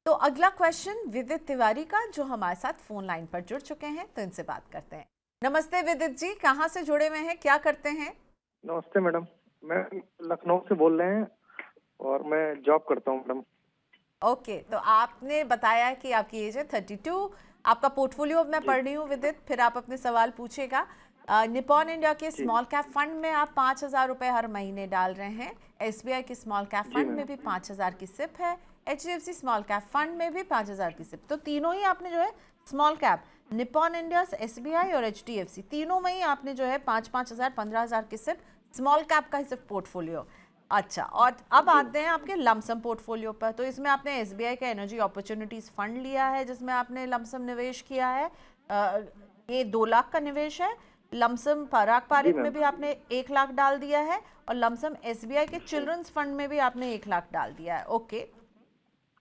तो अगला क्वेश्चन विदित तिवारी का, जो हमारे साथ फोन लाइन पर जुड़ चुके हैं, तो इनसे बात करते हैं। नमस्ते विदित जी, कहाँ से जुड़े हुए हैं, क्या करते हैं? नमस्ते मैडम, मैं लखनऊ से बोल रहे हैं और मैं जॉब करता हूँ मैडम। ओके, तो आपने बताया कि आपकी एज है 32। आपका पोर्टफोलियो अब मैं जी पढ़ रही हूँ विदित, फिर आप अपने सवाल पूछेगा। निपॉन इंडिया के जी स्मॉल कैप फंड में आप 5,000 रुपए हर महीने डाल रहे हैं। एसबीआई के स्मॉल कैप जी फंड में मैडम। भी 5,000 की सिप है। एचडीएफसी स्मॉल कैप फंड में भी 5,000 की सिप। तो तीनों ही आपने जो है small cap, Nippon India, SBI और एचडीएफसी, तीनों में ही आपने जो है 5,000, 15,000 की सिप स्मॉल कैप का ही सिर्फ पोर्टफोलियो। अच्छा, और अब जी आते हैं आपके लमसम पोर्टफोलियो पर। तो इसमें आपने एसबीआई का एनर्जी अपॉर्चुनिटीज फंड लिया है, जिसमें आपने लमसम निवेश किया है। ये 2 लाख का निवेश है। लमसम पराग जी पारित में मैम। भी आपने 1 लाख डाल दिया है, और लमसम एसबीआई के चिल्ड्रंस फंड में भी आपने 1 लाख डाल दिया है। ओके,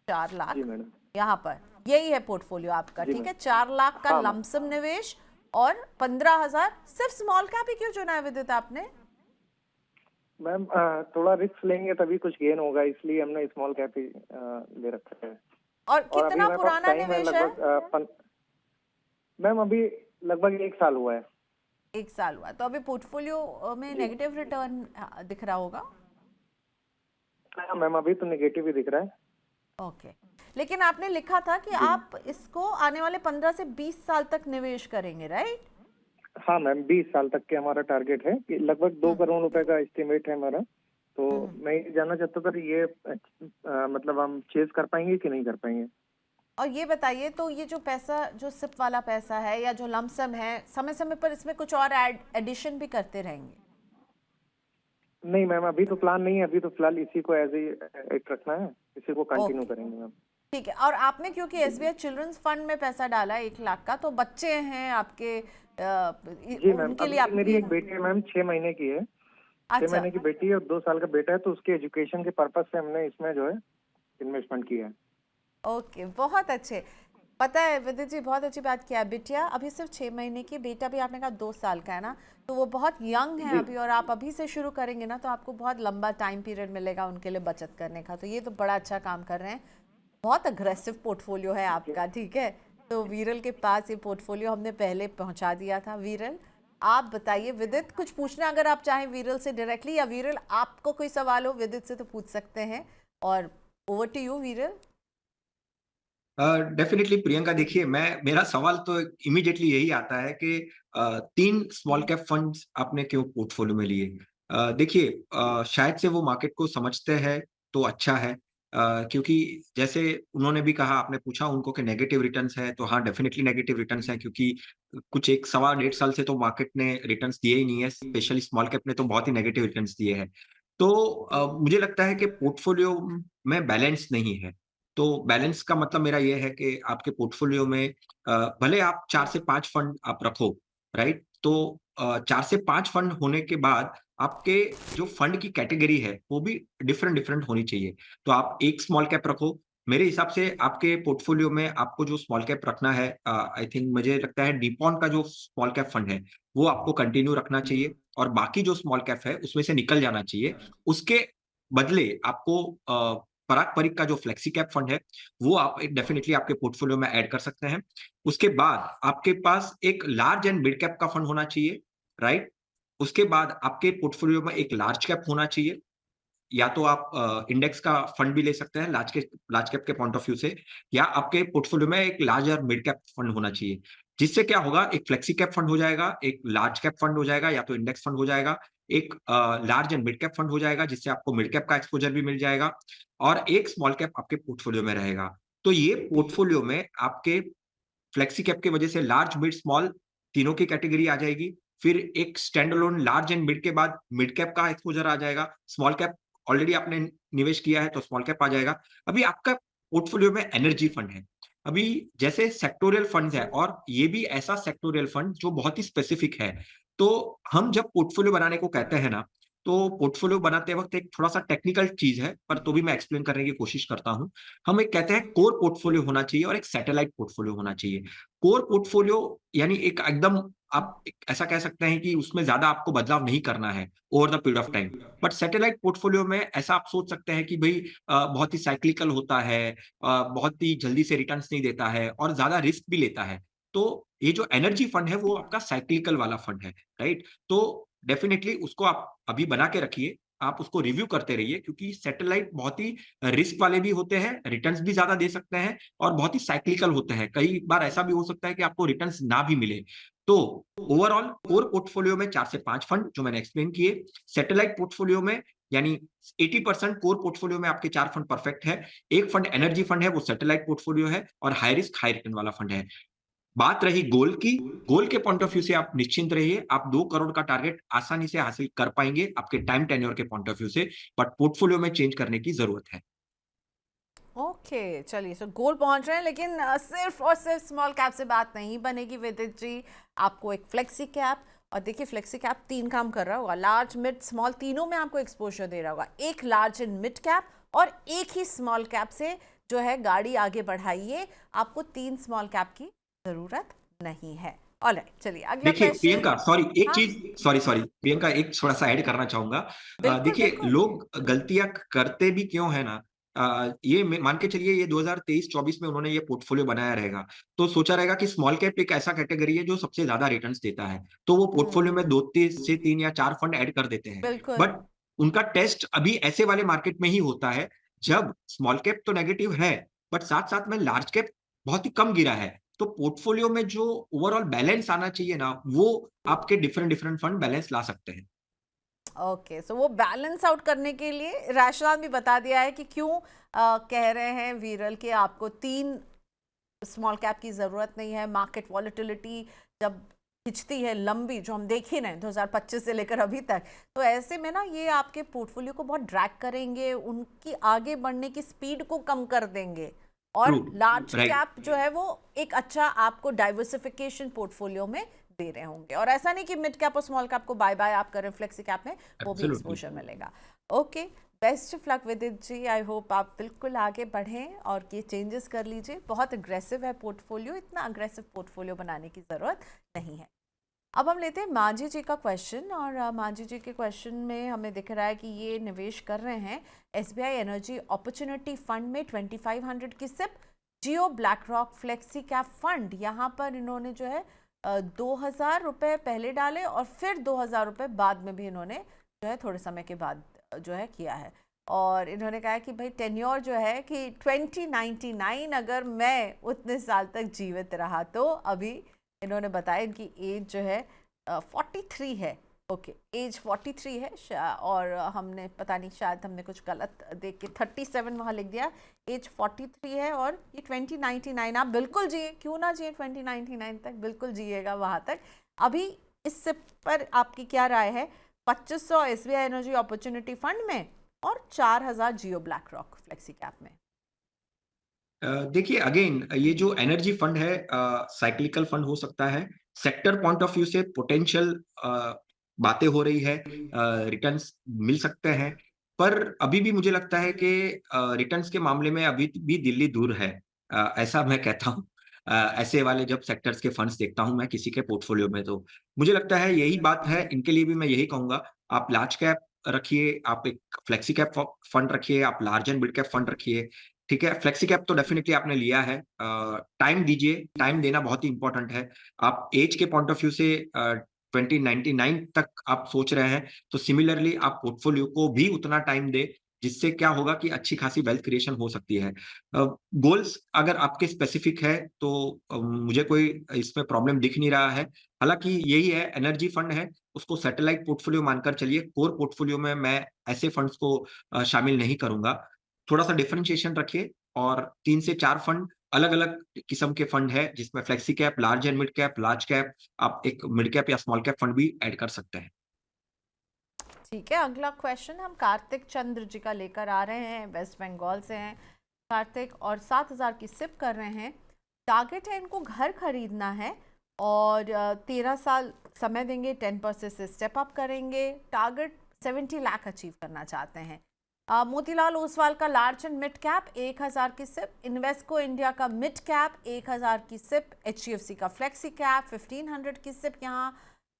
4 जी लाख मैडम। यहाँ पर। यही है पोर्टफोलियो आपका, जी ठीक मैम। है। 4 लाख का हाँ मैम। लमसम निवेश और 15,000 सिर्फ स्मॉल कैप ही क्यों चुना है विदित आपने? मैम थोड़ा रिस्क लेंगे तभी कुछ गेन होगा, इसलिए हमने स्मॉल कैप ही ले रखा है। और और अभी कितना मेरे पास पुराना टाइम है निवेश है? लगभग मैम अभी लगभग 1 साल हुआ है। 1 साल हुआ, तो अभी पोर्टफोलियो में जी नेगेटिव रिटर्न दिख रहा होगा। हाँ मैम, अभी तो निगेटिव ही दिख रहा है। ओके, लेकिन आपने लिखा था कि जी मैम। आप इसको आने वाले 15 से 20 साल तक निवेश करेंगे, राइट? हाँ मैम, 20 साल तक के हमारा टारगेट है कि लगभग 2 करोड़ रुपए का एस्टिमेट है हमारा। तो हम्म। मैं ये जानना चाहता था कि ये मतलब हम चेज कर पाएंगे कि नहीं कर पाएंगे। और ये बताइए, तो ये जो पैसा, जो सिप वाला पैसा है या जो लमसम है, समय समय पर इसमें कुछ और एडिशन भी करते रहेंगे? नहीं मैम, अभी तो प्लान नहीं है, अभी तो फिलहाल इसी को एज एक रखना है, इसी को कंटिन्यू ओके, करेंगे मैम। ठीक है। और आपने क्योंकि एसबीआई चिल्ड्रंस फंड में पैसा डाला है 1 लाख का, तो बच्चे हैं आपके, जी मैम, उनके लिए अभी आप मेरी ये। एक बेटी है मैम, 6 महीने की है। छह अच्छा, महीने की बेटी है और 2 साल का बेटा है, तो उसके एजुकेशन के पर्पज से हमने इसमें जो है इन्वेस्टमेंट किया है। ओके, बहुत अच्छे। पता है विदित जी, बहुत अच्छी बात किया। बिटिया अभी सिर्फ 6 महीने की, बेटा भी आपने कहा 2 साल का है ना, तो वो बहुत यंग है जी अभी, और आप अभी से शुरू करेंगे ना, तो आपको बहुत लंबा टाइम पीरियड मिलेगा उनके लिए बचत करने का। तो ये तो बड़ा अच्छा काम कर रहे हैं। बहुत अग्रेसिव पोर्टफोलियो है जी आपका, ठीक है। तो वीरल के पास ये पोर्टफोलियो हमने पहले पहुंचा दिया था। वीरल, आप बताइए, विदित कुछ पूछना अगर आप चाहें वीरल से डायरेक्टली, या वीरल आपको कोई सवाल हो विदित से तो पूछ सकते हैं। और ओवर टू यू वीरल। डेफिनेटली प्रियंका, देखिए मैं मेरा सवाल तो इमीडिएटली यही आता है कि 3 स्मॉल कैप फंड्स आपने क्यों पोर्टफोलियो में लिए? देखिए, शायद से वो मार्केट को समझते हैं तो अच्छा है। क्योंकि जैसे उन्होंने भी कहा, आपने पूछा उनको कि नेगेटिव रिटर्न्स है, तो हाँ डेफिनेटली नेगेटिव रिटर्न्स है, क्योंकि कुछ 1 सवा 1.5 साल से तो मार्केट ने रिटर्न्स दिए ही नहीं है, स्पेशली स्मॉल कैप ने तो बहुत ही नेगेटिव रिटर्न्स दिए हैं। तो मुझे लगता है कि पोर्टफोलियो में बैलेंस नहीं है। तो बैलेंस का मतलब मेरा ये है कि आपके पोर्टफोलियो में भले आप 4 से 5 फंड आप रखो, राइट? तो 4 से 5 फंड होने के बाद आपके जो फंड की कैटेगरी है, वो भी डिफरेंट डिफरेंट होनी चाहिए। तो आप एक स्मॉल कैप रखो। मेरे हिसाब से आपके पोर्टफोलियो में आपको जो स्मॉल कैप रखना है, आई थिंक मुझे लगता है निप्पॉन का जो स्मॉल कैप फंड है, वो आपको कंटिन्यू रखना चाहिए, और बाकी जो स्मॉल कैप है, उसमें से निकल जाना चाहिए। उसके बदले आपको पराग परिक का जो फ्लेक्सी कैप फंड है, वो आप डेफिनेटली आपके पोर्टफोलियो में ऐड कर सकते हैं। उसके बाद आपके पास एक लार्ज एंड मिड कैप का फंड होना चाहिए, राइट? उसके बाद आपके पोर्टफोलियो में एक लार्ज कैप होना चाहिए। या तो आप इंडेक्स का फंड भी ले सकते हैं लार्ज कैप के पॉइंट ऑफ व्यू से, या आपके पोर्टफोलियो में एक लार्ज और मिड कैप फंड होना चाहिए। जिससे क्या होगा, एक फ्लेक्सी कैप फंड हो जाएगा, एक लार्ज कैप फंड हो जाएगा, या तो इंडेक्स फंड हो जाएगा, एक large and mid cap fund हो जाएगा, जिससे आपको मिड कैप का एक्सपोजर भी मिल जाएगा, और एक स्मॉल कैप आपके पोर्टफोलियो में रहेगा। तो ये पोर्टफोलियो में आपके फ्लेक्सी कैप की वजह से लार्ज, मिड, स्मॉल तीनों की कैटेगरी आ जाएगी। फिर एक stand alone large and mid के बाद मिड कैप का एक्सपोजर आ जाएगा। स्मॉल कैप ऑलरेडी आपने निवेश किया है, तो स्मॉल कैप आ जाएगा। अभी आपका पोर्टफोलियो में एनर्जी फंड है। अभी जैसे सेक्टोरियल फंड है, और ये भी ऐसा सेक्टोरियल फंड जो बहुत ही स्पेसिफिक है। तो हम जब पोर्टफोलियो बनाने को कहते हैं ना, तो पोर्टफोलियो बनाते वक्त एक थोड़ा सा टेक्निकल चीज है, पर तो भी मैं एक्सप्लेन करने की कोशिश करता हूं। हम एक कहते हैं कोर पोर्टफोलियो होना चाहिए और एक सैटेलाइट पोर्टफोलियो होना चाहिए। कोर पोर्टफोलियो यानी एक एकदम ऐसा कह सकते हैं कि उसमें ज्यादा आपको बदलाव नहीं करना है over the period of time. But satellite portfolio में ऐसा आप सोच सकते हैं कि भाई बहुत ही साइक्लिकल होता है, बहुत ही जल्दी से रिटर्न्स नहीं देता है और ज्यादा रिस्क भी लेता है। तो ये जो एनर्जी फंड है वो आपका साइक्लिकल वाला फंड है, राइट? तो डेफिनेटली उसको आप अभी बना के रखिए, आप उसको रिव्यू करते रहिए, क्योंकि सैटेलाइट बहुत ही रिस्क वाले भी होते हैं, रिटर्न्स भी ज्यादा दे सकते हैं और बहुत ही साइक्लिकल होते हैं। कई बार ऐसा भी हो सकता है कि आपको रिटर्न्स ना भी मिले। तो ओवरऑल कोर पोर्टफोलियो में 4 से 5 फंड जो मैंने एक्सप्लेन किए, सैटेलाइट पोर्टफोलियो में यानी 80% कोर पोर्टफोलियो में आपके 4 फंड परफेक्ट है। एक फंड एनर्जी फंड है, वो सैटेलाइट पोर्टफोलियो है और हाई रिस्क हाई रिटर्न वाला फंड है। बात रही गोल की, गोल के पॉइंट ऑफ व्यू से आप निश्चिंत रहिए, आप 2 करोड़ का टारगेट आसानी से हासिल कर पाएंगे आपके टाइम टेन्योर के पॉइंट ऑफ व्यू से, बट पोर्टफोलियो में चेंज करने की जरूरत है। ओके, चलिए, सो गोल पहुंच रहे हैं, लेकिन सिर्फ और सिर्फ स्मॉल कैप से बात नहीं बनेगी विदित जी। आपको एक फ्लेक्सी कैप, और देखिए फ्लेक्सी कैप 3 काम कर रहा होगा, लार्ज मिड स्मॉल तीनों में आपको एक्सपोजर दे रहा होगा। एक लार्ज इन मिड कैप और एक ही स्मॉल कैप से जो है गाड़ी आगे बढ़ाइए, आपको 3 स्मॉल कैप की जरूरत नहीं है। ऑलराइट, चलिए अगला देखिए क्वेश्चन। प्रियंका, सॉरी एक हाँ, चीज, सॉरी प्रियंका, एक थोड़ा सा ऐड करना चाहूंगा। बिल्कुल देखिए बिल्कुल। लोग गलतियां करते भी क्यों है ना, ये मान के चलिए ये 2023-24 में उन्होंने ये पोर्टफोलियो बनाया रहेगा, तो सोचा रहेगा कि स्मॉल कैप एक ऐसा कैटेगरी है जो सबसे ज्यादा रिटर्न्स देता है, तो वो पोर्टफोलियो में 2 से 3 या 4 फंड ऐड कर देते हैं। बिल्कुल। बट उनका टेस्ट अभी ऐसे वाले मार्केट में ही होता है जब स्मॉल कैप तो नेगेटिव है, बट साथ साथ में लार्ज कैप बहुत ही कम गिरा है। तो पोर्टफोलियो में जो ओवरऑल बैलेंस आना चाहिए ना, वो आपके डिफरेंट डिफरेंट फंड बैलेंस ला सकते हैं। ओके, सो वो बैलेंस आउट करने के लिए राशनाथ भी बता दिया है कि क्यों कह रहे हैं वीरल कि आपको 3 स्मॉल कैप की ज़रूरत नहीं है। मार्केट वॉलेटिलिटी जब खिंचती है लंबी, जो हम देख ही रहे हैं 2025 से लेकर अभी तक, तो ऐसे में ना ये आपके पोर्टफोलियो को बहुत ड्रैग करेंगे, उनकी आगे बढ़ने की स्पीड को कम कर देंगे। और ट्रू, लार्ज राइट, कैप जो है वो एक अच्छा आपको डाइवर्सिफिकेशन पोर्टफोलियो में दे रहे होंगे, और ऐसा नहीं कि मिड कैप और स्मॉल कैप को बाय बाय आप करें, फ्लेक्सी कैप में वो भी एब्सोल्युटली। एक्सपोजर मिलेगा। ओके, बेस्ट ऑफ लक विदित जी, आई होप आप बिल्कुल आगे बढ़ें और ये चेंजेस कर लीजिए। बहुत अग्रेसिव है पोर्टफोलियो, इतना अग्रेसिव पोर्टफोलियो बनाने की ज़रूरत नहीं है। अब हम लेते हैं मांझी जी का क्वेश्चन, और मांझी जी के क्वेश्चन में हमें दिख रहा है कि ये निवेश कर रहे हैं एसबीआई एनर्जी अपॉर्चुनिटी फंड में 2500 की SIP, Jio BlackRock flexi cap fund. यहाँ पर इन्होंने जो है 2000 रुपये पहले डाले और फिर 2000 रुपये बाद में भी इन्होंने जो है थोड़े समय के बाद जो है किया है। और इन्होंने कहा कि भाई टेन्योर जो है कि 2099, अगर मैं उतने साल तक जीवित रहा तो। अभी इन्होंने बताया इनकी एज जो है 43 है। ओके, एज 43 है, और हमने पता नहीं शायद हमने कुछ गलत देख के 37 वहाँ लिख दिया। एज 43 है और ये 2099, आप बिल्कुल जिए, क्यों ना जिए 2099 तक, बिल्कुल जिएगा वहाँ तक। अभी इस पर आपकी क्या राय है? 2500 एसबीआई एनर्जी अपॉर्चुनिटी फंड में और 4000 जियो ब्लैक रॉक फ्लेक्सी कैप में। देखिए अगेन ये जो एनर्जी फंड है साइक्लिकल फंड हो सकता है, सेक्टर पॉइंट ऑफ व्यू से पोटेंशियल बातें हो रही है, रिटर्न्स मिल सकते हैं, पर अभी भी मुझे लगता है कि रिटर्न्स के मामले में अभी भी दिल्ली दूर है, ऐसा मैं कहता हूँ। ऐसे वाले जब सेक्टर्स के फंड्स देखता हूं मैं किसी के पोर्टफोलियो में, तो मुझे लगता है यही बात है इनके लिए भी। मैं यही कहूंगा, आप लार्ज कैप रखिए, आप एक फ्लेक्सी कैप फंड रखिए, आप large and mid cap fund रखिए, ठीक है। फ्लेक्सी कैप तो डेफिनेटली आपने लिया है, टाइम दीजिए, टाइम देना बहुत ही इंपॉर्टेंट है। आप एज के पॉइंट ऑफ व्यू से 2099 तक आप सोच रहे हैं, तो सिमिलरली आप पोर्टफोलियो को भी उतना टाइम दे, जिससे क्या होगा कि अच्छी खासी वेल्थ क्रिएशन हो सकती है। गोल्स अगर आपके स्पेसिफिक है तो मुझे कोई इसमें प्रॉब्लम दिख नहीं रहा है। हालांकि यही है, एनर्जी फंड है, उसको सैटेलाइट पोर्टफोलियो मानकर चलिए, कोर पोर्टफोलियो में मैं ऐसे फंड्स को शामिल नहीं करूंगा। थोड़ा सा डिफरेंशिएशन रखिए, और 3 से 4 फंड अलग अलग किस्म के फंड है, जिसमें flexi cap, large and mid cap, large cap, आप एक मिड कैप या स्मॉल कैप फंड भी ऐड कर सकते हैं। ठीक है, अगला क्वेश्चन हम कार्तिक चंद्र जी का लेकर आ रहे हैं, वेस्ट बंगाल से हैं कार्तिक, और 7000 की सिप कर रहे हैं। टारगेट है इनको घर खरीदना है, और 13 साल समय देंगे, 10% से स्टेप अप करेंगे। टारगेट 70 लाख अचीव करना चाहते हैं। मोतीलाल ओसवाल का लार्ज एंड मिड कैप 1000 की सिप, इन्वेस्को इंडिया का मिड कैप 1000 की सिप, एचडीएफसी का फ्लेक्सी कैप 1500 की सिप यहाँ,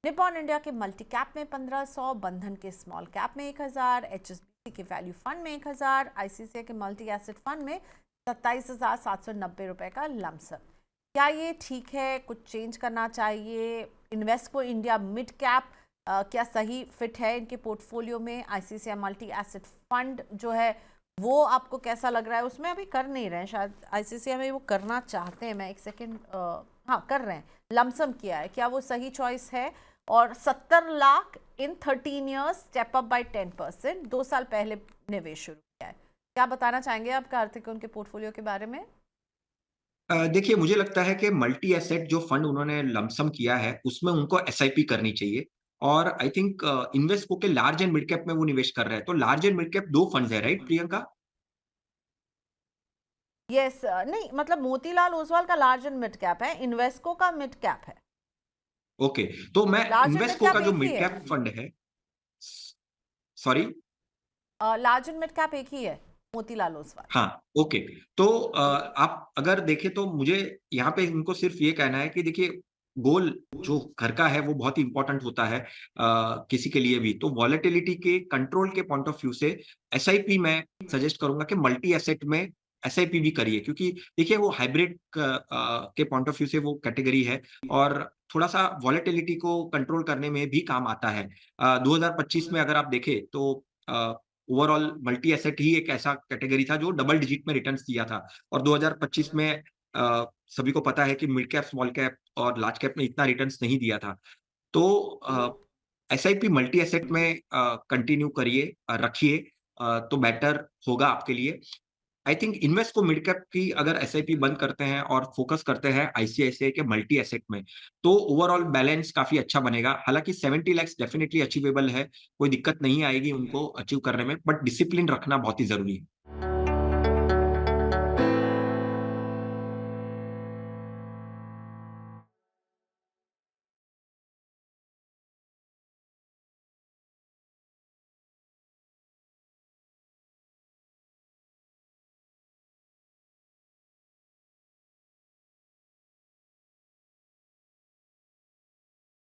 निपॉन इंडिया के मल्टी कैप में 1500, बंधन के स्मॉल कैप में 1000, एचएसबीसी के वैल्यू फंड में 1000, आईसीसीआई के मल्टी एसेट फंड में 27,790 रुपए का लमसम। क्या ये ठीक है, कुछ चेंज करना चाहिए? इन्वेस्को इंडिया मिड कैप क्या सही फिट है इनके पोर्टफोलियो में? आईसीसीआई मल्टी एसेट फंड जो है वो आपको कैसा लग रहा है? उसमें अभी कर नहीं रहे हैं, शायद आईसीसीआई में वो करना चाहते हैं। मैं एक सेकेंड, हाँ कर रहे हैं, लमसम किया है। क्या वो सही चॉइस है? और 70 लाख इन 13 ईयर्स, स्टेप अप बाय 10%, 2 साल पहले निवेश शुरू किया है। क्या बताना चाहेंगे आप कार्तिक उनके पोर्टफोलियो के बारे में? देखिए मुझे लगता है कि मल्टी एसेट जो फंड उन्होंने लमसम किया है उसमें उनको एसआईपी करनी चाहिए। और आई थिंक इन्वेस्को के लार्ज एंड मिड कैप में वो निवेश कर रहे हैं, तो लार्ज एंड मिड कैप दो फंड्स है, राइट प्रियंका? यस, नहीं मतलब मोतीलाल ओसवाल का लार्ज एंड मिड कैप है, इन्वेस्को का मिड कैप है। ओके, तो मैं large and mid Invesco cap का जो एक ही मिड है। कैप फंड है, sorry, large and mid cap एक ही है, मोतीलाल ओसवाल। हाँ, ओके। तो आप अगर देखें तो मुझे यहाँ पे इनको सिर्फ ये कहना है कि देखिए गोल जो घर का है वो बहुत ही इंपॉर्टेंट होता है किसी के लिए भी। तो वॉलेटिलिटी के कंट्रोल के पॉइंट ऑफ व्यू से एसआईपी मैं सजेस्ट करूंगा कि मल्टी एसेट में एसआईपी भी करिए, क्योंकि देखिए वो हाइब्रिड के पॉइंट ऑफ व्यू से वो कैटेगरी है और थोड़ा सा वॉलेटिलिटी को कंट्रोल करने में भी काम आता है। 2025 में अगर आप देखें तो ओवरऑल मल्टी एसेट ही एक ऐसा कैटेगरी था जो डबल डिजिट में रिटर्न्स दिया था। और 2025 में सभी को पता है कि मिड कैप, स्मॉल कैप और लार्ज कैप ने इतना रिटर्न्स नहीं दिया था। तो एसआईपी मल्टी एसेट में कंटिन्यू करिए, रखिए, तो बेटर होगा आपके लिए। आई थिंक इन्वेस्ट को मिड कैप की अगर एसआईपी बंद करते हैं और फोकस करते हैं आईसीआईसीआई के मल्टी एसेट में, तो ओवरऑल बैलेंस काफी अच्छा बनेगा। हालांकि 70 लाख डेफिनेटली अचीवेबल है, कोई दिक्कत नहीं आएगी उनको अचीव करने में, बट डिसिप्लिन रखना बहुत ही जरूरी है।